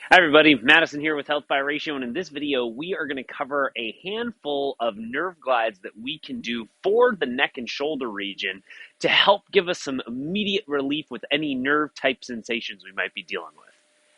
Hi everybody, Madison here with Health by Ratio, and in this video we are going to cover a handful of nerve glides that we can do for the neck and shoulder region to help give us some immediate relief with any nerve type sensations we might be dealing with.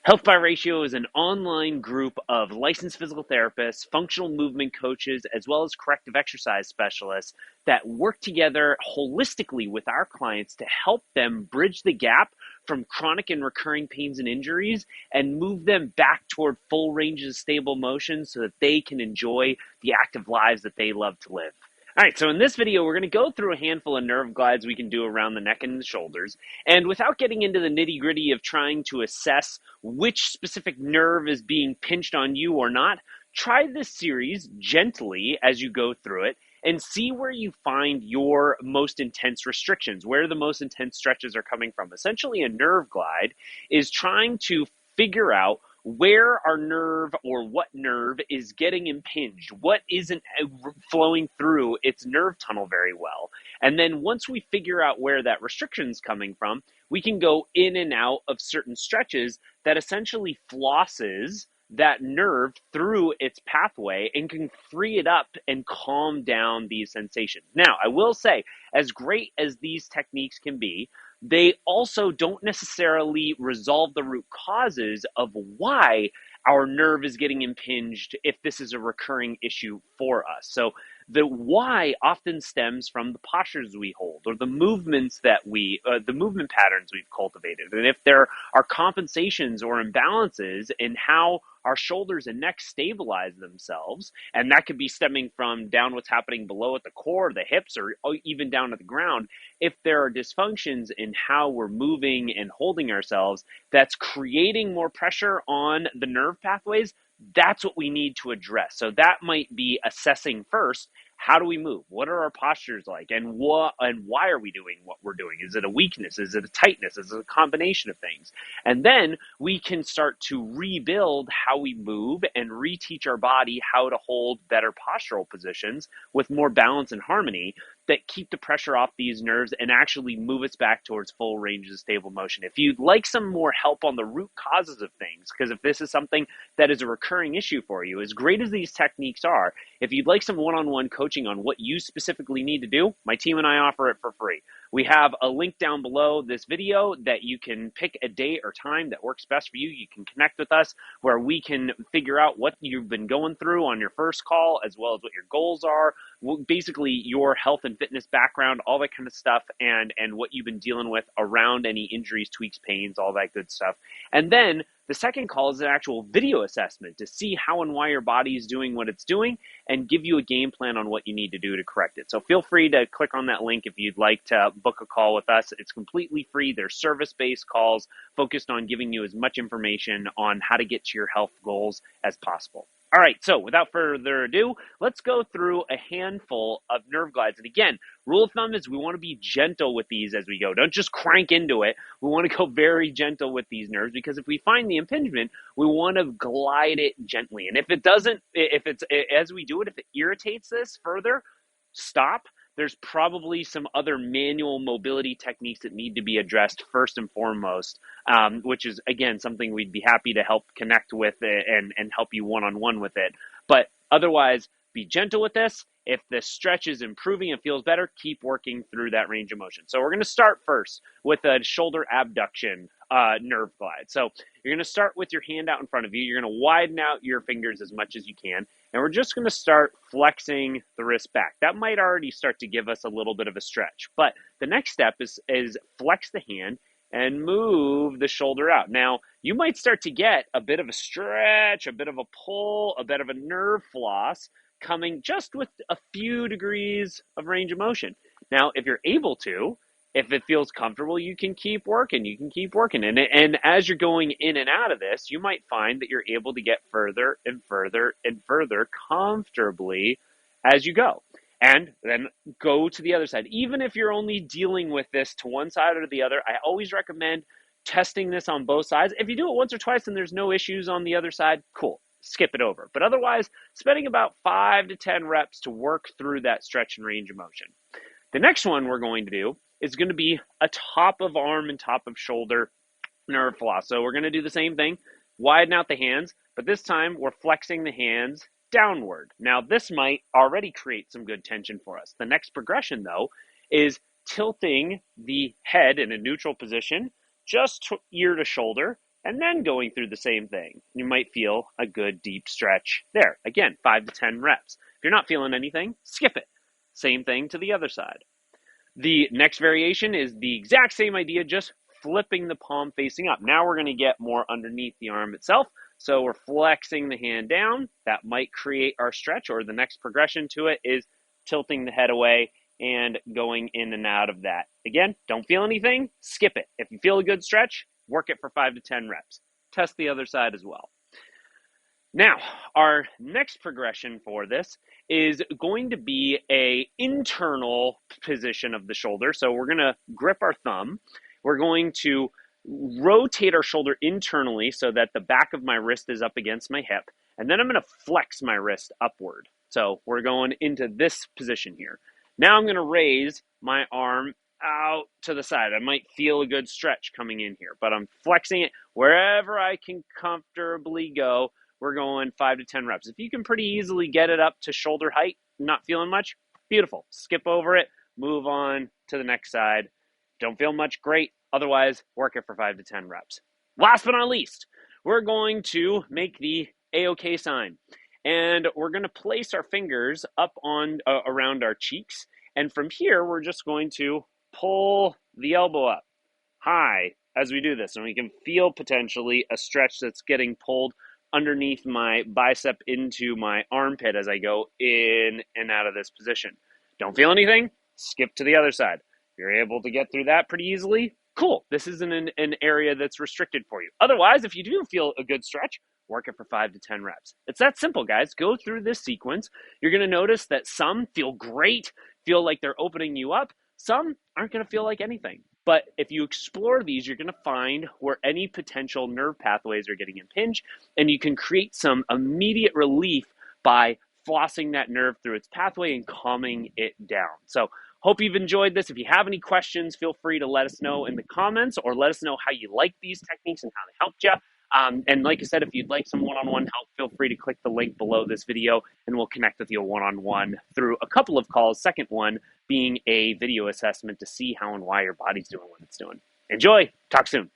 Health by Ratio is an online group of licensed physical therapists, functional movement coaches, as well as corrective exercise specialists that work together holistically with our clients to help them bridge the gap from chronic and recurring pains and injuries and move them back toward full ranges of stable motion so that they can enjoy the active lives that they love to live. All right, so in this video, we're going to go through a handful of nerve glides we can do around the neck and the shoulders. And without getting into the nitty gritty of trying to assess which specific nerve is being pinched on you or not, try this series gently as you go through it and see where you find your most intense restrictions, where the most intense stretches are coming from. Essentially, a nerve glide is trying to figure out where our nerve or what nerve is getting impinged, what isn't flowing through its nerve tunnel very well. And then once we figure out where that restriction is coming from, we can go in and out of certain stretches that essentially flosses that nerve through its pathway and can free it up and calm down these sensations. Now, I will say, as great as these techniques can be, they also don't necessarily resolve the root causes of why our nerve is getting impinged if this is a recurring issue for us. So the why often stems from the postures we hold or the movements that the movement patterns we've cultivated. And if there are compensations or imbalances in how our shoulders and neck stabilize themselves, and that could be stemming from down what's happening below at the core, the hips, or even down at the ground. If there are dysfunctions in how we're moving and holding ourselves, that's creating more pressure on the nerve pathways. That's what we need to address. So that might be assessing first, how do we move? What are our postures like? And why are we doing what we're doing? Is it a weakness? Is it a tightness? Is it a combination of things? And then we can start to rebuild how we move and reteach our body how to hold better postural positions with more balance and harmony that keep the pressure off these nerves and actually move us back towards full range of stable motion. If you'd like some more help on the root causes of things, because if this is something that is a recurring issue for you, as great as these techniques are, if you'd like some one-on-one coaching on what you specifically need to do, my team and I offer it for free. We have a link down below this video that you can pick a date or time that works best for you. You can connect with us where we can figure out what you've been going through on your first call, as well as what your goals are, basically your health and fitness background, all that kind of stuff, and what you've been dealing with around any injuries, tweaks, pains, all that good stuff. And then the second call is an actual video assessment to see how and why your body is doing what it's doing and give you a game plan on what you need to do to correct it. So feel free to click on that link if you'd like to book a call with us. It's completely free. They're service-based calls focused on giving you as much information on how to get to your health goals as possible. All right, so without further ado, let's go through a handful of nerve glides. And again, rule of thumb is we want to be gentle with these as we go. Don't just crank into it. We want to go very gentle with these nerves because if we find the impingement, we want to glide it gently. And if it doesn't, if it's, as we do it, if it irritates this further, stop. There's probably some other manual mobility techniques that need to be addressed first and foremost, which is, again, something we'd be happy to help connect with and help you one-on-one with it. But otherwise, be gentle with this. If the stretch is improving and feels better, keep working through that range of motion. So we're going to start first with a shoulder abduction nerve glide. So you're going to start with your hand out in front of you. You're going to widen out your fingers as much as you can. And we're just going to start flexing the wrist back. That might already start to give us a little bit of a stretch. But the next step is flex the hand and move the shoulder out. Now, you might start to get a bit of a stretch, a bit of a pull, a bit of a nerve floss coming just with a few degrees of range of motion. Now, if you're able to, if it feels comfortable, you can keep working. You can keep working. And as you're going in and out of this, you might find that you're able to get further and further and further comfortably as you go. And then go to the other side. Even if you're only dealing with this to one side or the other, I always recommend testing this on both sides. If you do it once or twice and there's no issues on the other side, cool. Skip it over. But otherwise, spending about 5 to 10 reps to work through that stretch and range of motion. The next one we're going to do is going to be a top of arm and top of shoulder nerve floss. So we're going to do the same thing. widen out the hands, but this time we're flexing the hands downward. Now, this might already create some good tension for us. The next progression, though, is tilting the head in a neutral position, just ear to shoulder, and then going through the same thing. You might feel a good deep stretch there. Again, 5 to 10 reps. If you're not feeling anything, skip it. Same thing to the other side. The next variation is the exact same idea, just flipping the palm facing up. Now we're going to get more underneath the arm itself. So we're flexing the hand down. That might create our stretch, or the next progression to it is tilting the head away and going in and out of that. Again, don't feel anything, skip it. If you feel a good stretch, work it for 5 to 10 reps. Test the other side as well. Now, our next progression for this is going to be a internal position of the shoulder. So we're going to grip our thumb. We're going to rotate our shoulder internally so that the back of my wrist is up against my hip. And then I'm going to flex my wrist upward. So we're going into this position here. Now I'm going to raise my arm out to the side. I might feel a good stretch coming in here, but I'm flexing it wherever I can comfortably go. We're going 5 to 10 reps. If you can pretty easily get it up to shoulder height, not feeling much, beautiful. Skip over it, move on to the next side. Don't feel much, great. Otherwise, work it for 5 to 10 reps. Last but not least, we're going to make the A-OK sign. And we're going to place our fingers up on around our cheeks. And from here, we're just going to pull the elbow up high as we do this. And we can feel potentially a stretch that's getting pulled underneath my bicep into my armpit as I go in and out of this position. Don't feel anything? Skip to the other side. If you're able to get through that pretty easily, cool. This isn't an area that's restricted for you. Otherwise, if you do feel a good stretch, work it for 5 to 10 reps. It's that simple, guys. Go through this sequence. You're going to notice that some feel great, feel like they're opening you up. Some aren't going to feel like anything. But if you explore these, you're going to find where any potential nerve pathways are getting impinged, and you can create some immediate relief by flossing that nerve through its pathway and calming it down. So hope you've enjoyed this. If you have any questions, feel free to let us know in the comments, or let us know how you like these techniques and how they helped you. And like I said, if you'd like some one-on-one help, feel free to click the link below this video, and we'll connect with you one-on-one through a couple of calls. Second one being a video assessment to see how and why your body's doing what it's doing. Enjoy. Talk soon.